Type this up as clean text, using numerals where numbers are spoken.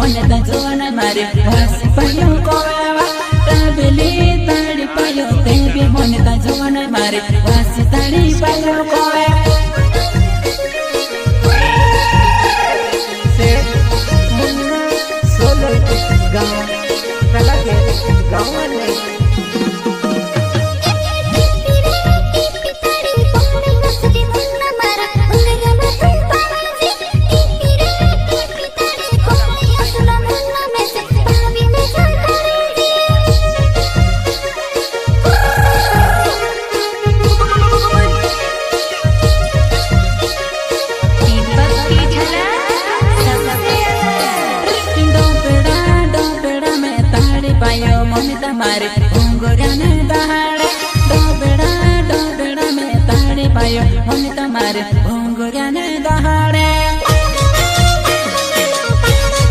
મને તા જોન મારે વાસ પાયો કોવા તબલી તાડી પાયો તે બી મને તા જોન મારે વાસ તાડી પાયો કોવા से सोलो गाँव पहला के गाँव में मारे घुंगरा ने दहाड़े डोबेड़ा में ताड़े पायो मन तमारे घुंगरा ने दहाड़े